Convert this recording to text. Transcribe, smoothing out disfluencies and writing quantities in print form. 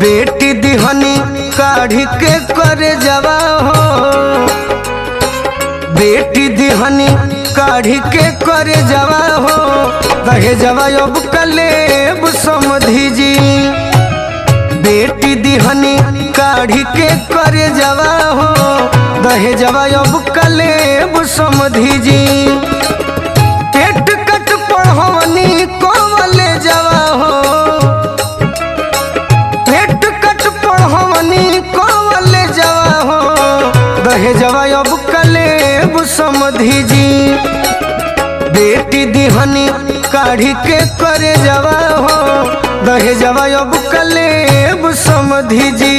बेटी दिहनी काढ़ी के करे जवा हो, बेटी दिहनी काढ़ी के करे जवा हो, दहे जवा अब कलेब समधी जी। बेटी दिहनी काढ़ी के करे जवा हो, दहे जवा अब कलेब समधी जी। पेट कट पढ़वनी कोवले जवा हो, पेट कट पढ़वनी कोवले जवा हो, दहे जवा अब कलेब समधी जी। बेटी दिहनी काढ़ी के करे जवा हो, दहे जवा अब कलेब समधी जी।